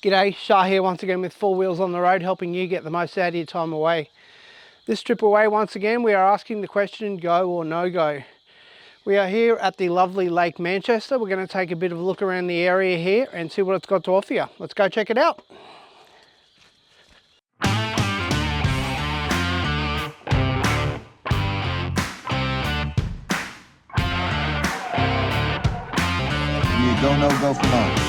G'day, Shah here once again with Four Wheels on the Road, helping you get the most out of your time away. This trip away, once again, we are asking the question, go or no go. We are here at the lovely Lake Manchester. We're going to take a bit of a look around the area here and see what it's got to offer you. Let's go check it out. You go, no go for no.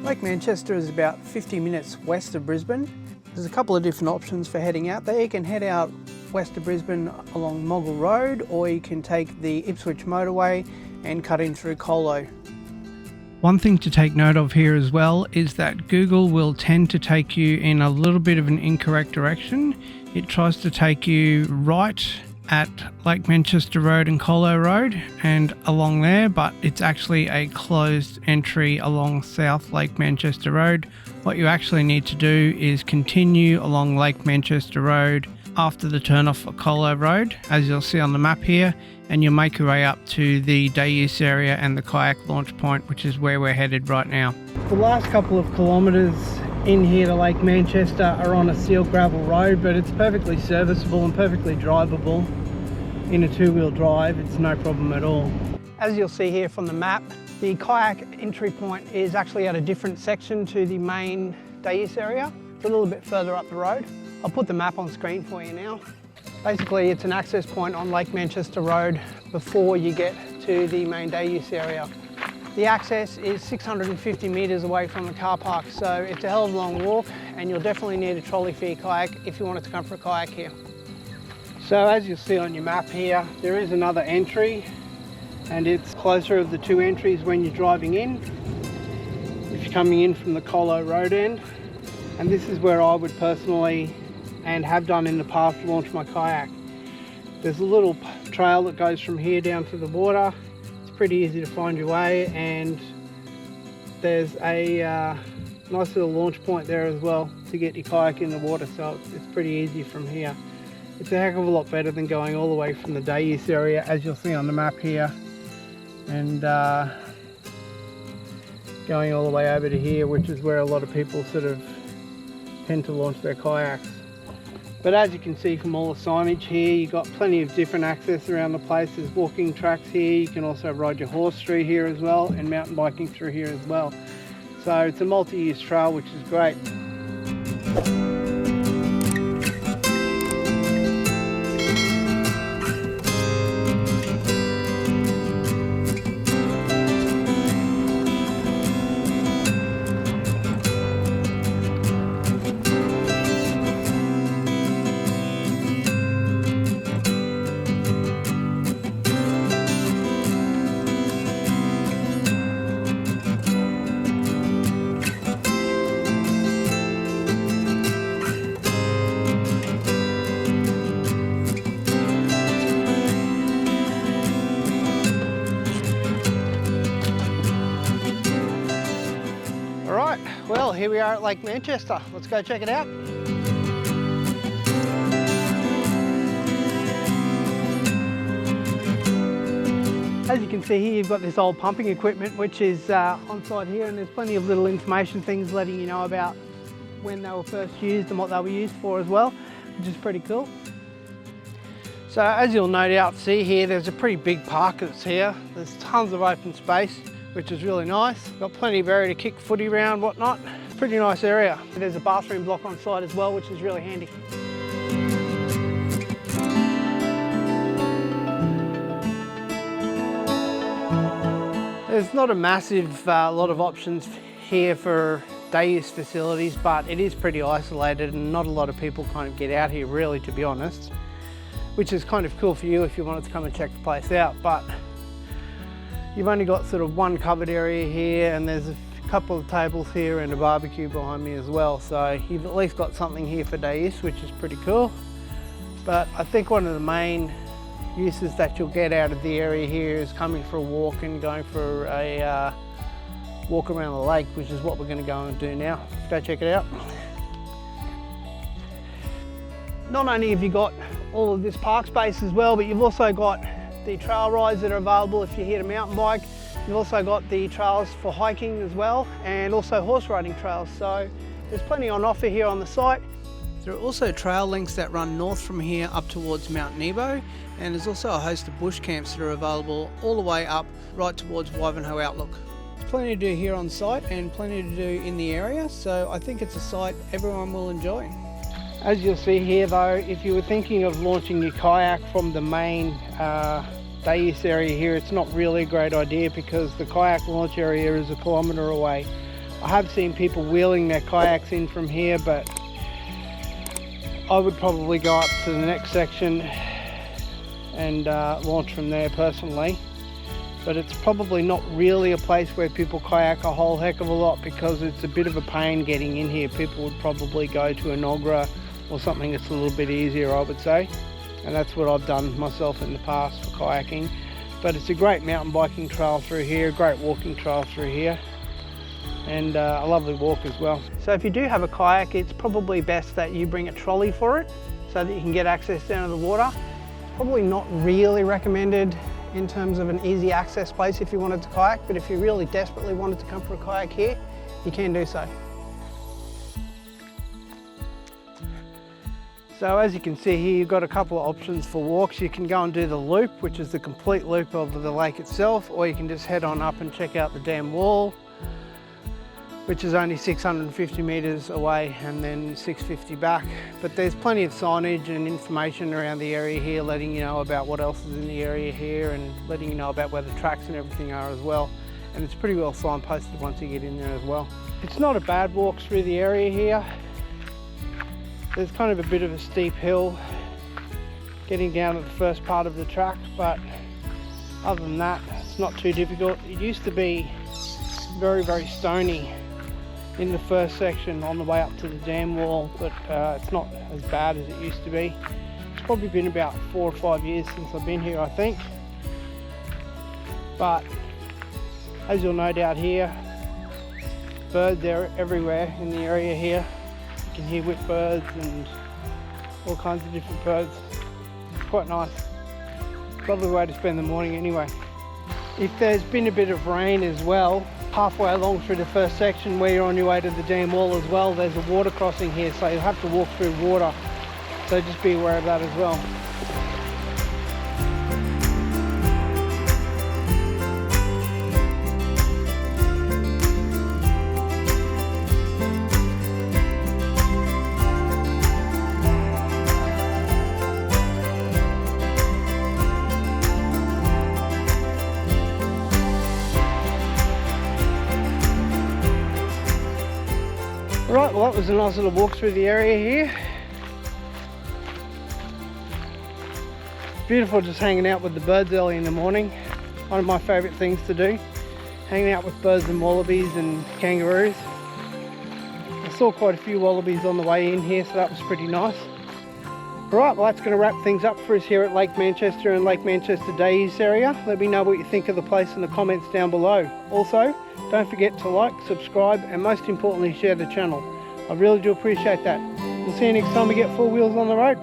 Lake Manchester is about 50 minutes west of Brisbane. There's a couple of different options for heading out there. You can head out west of Brisbane along Moggle Road, or you can take the Ipswich motorway and cut in through Colo. One thing to take note of here as well is that Google will tend to take you in a little bit of an incorrect direction. It tries to take you right at Lake Manchester Road and Colo Road and along there, but it's actually a closed entry along South Lake Manchester Road. What you actually need to do is continue along Lake Manchester Road after the turn off at Colo Road, as you'll see on the map here, and you'll make your way up to the day use area and the kayak launch point, which is where we're headed right now. The last couple of kilometres in here to Lake Manchester are on a sealed gravel road, but it's perfectly serviceable and perfectly drivable. In a two-wheel drive, it's no problem at all. As you'll see here from the map, the kayak entry point is actually at a different section to the main day use area. It's a little bit further up the road. I'll put the map on screen for you now. Basically, it's an access point on Lake Manchester Road before you get to the main day use area. The access is 650 metres away from the car park, so it's a hell of a long walk, and you'll definitely need a trolley for your kayak if you wanted to come for a kayak here. So as you'll see on your map here, there is another entry, and it's closer of the two entries when you're driving in, if you're coming in from the Colo Road end. And this is where I would personally, and have done in the past, launch my kayak. There's a little trail that goes from here down to the water. It's pretty easy to find your way, and there's a nice little launch point there as well to get your kayak in the water, so it's pretty easy from here. It's a heck of a lot better than going all the way from the day use area, as you'll see on the map here, and going all the way over to here, which is where a lot of people sort of tend to launch their kayaks. But as you can see from all the signage here, you've got plenty of different access around the place. There's walking tracks here. You can also ride your horse through here as well, and mountain biking through here as well. So it's a multi-use trail, which is great. Well, here we are at Lake Manchester. Let's go check it out. As you can see here, you've got this old pumping equipment, which is on site here, and there's plenty of little information things letting you know about when they were first used and what they were used for as well, which is pretty cool. So as you'll no doubt see here, there's a pretty big park that's here. There's tons of open space, which is really nice. Got plenty of area to kick footy around, whatnot. Pretty nice area. There's a bathroom block on site as well, which is really handy. There's not a massive lot of options here for day use facilities, but it is pretty isolated and not a lot of people kind of get out here really, to be honest, which is kind of cool for you if you wanted to come and check the place out. But you've only got sort of one covered area here, and there's a couple of tables here and a barbecue behind me as well. So you've at least got something here for day use, which is pretty cool. But I think one of the main uses that you'll get out of the area here is coming for a walk and going for a walk around the lake, which is what we're going to go and do now. Let's go check it out. not only have you got all of this park space as well, but you've also got the trail rides that are available if you're here to mountain bike. You've also got the trails for hiking as well, and also horse riding trails. So there's plenty on offer here on the site. There are also trail links that run north from here up towards Mount Nebo, and there's also a host of bush camps that are available all the way up right towards Wivenhoe Outlook. There's plenty to do here on site and plenty to do in the area, so I think it's a site everyone will enjoy. As you'll see here though, if you were thinking of launching your kayak from the main day use area here, it's not really a great idea because the kayak launch area is 1 kilometre away. I have seen people wheeling their kayaks in from here, but I would probably go up to the next section and launch from there personally. But it's probably not really a place where people kayak a whole heck of a lot because it's a bit of a pain getting in here. People would probably go to Enoggera or something that's a little bit easier, I would say. And that's what I've done myself in the past for kayaking. But it's a great mountain biking trail through here, a great walking trail through here, and a lovely walk as well. So if you do have a kayak, it's probably best that you bring a trolley for it so that you can get access down to the water. Probably not really recommended in terms of an easy access place if you wanted to kayak, but if you really desperately wanted to come for a kayak here, you can do so. So as you can see here, you've got a couple of options for walks. You can go and do the loop, which is the complete loop of the lake itself, or you can just head on up and check out the dam wall, which is only 650 metres away and then 650 back. But there's plenty of signage and information around the area here letting you know about what else is in the area here and letting you know about where the tracks and everything are as well. And it's pretty well signposted once you get in there as well. It's not a bad walk through the area here. There's kind of a bit of a steep hill getting down to the first part of the track, but other than that, it's not too difficult. It used to be very, very stony in the first section on the way up to the dam wall, but it's not as bad as it used to be. It's probably been about 4 or 5 years since I've been here, I think. But as you'll no doubt hear, birds are everywhere in the area here. You can hear whipbirds and all kinds of different birds. It's quite nice. Lovely way to spend the morning anyway. If there's been a bit of rain as well, halfway along through the first section where you're on your way to the dam wall as well, there's a water crossing here, so you'll have to walk through water. So just be aware of that as well. Right, well that was a nice little walk through the area here. Beautiful just hanging out with the birds early in the morning. One of my favourite things to do. Hanging out with birds and wallabies and kangaroos. I saw quite a few wallabies on the way in here, so that was pretty nice. Right, well that's going to wrap things up for us here at Lake Manchester and Lake Manchester Day Use area. Let me know what you think of the place in the comments down below. Also, don't forget to like, subscribe and most importantly share the channel. I really do appreciate that. We'll see you next time we get 4 wheels on the road.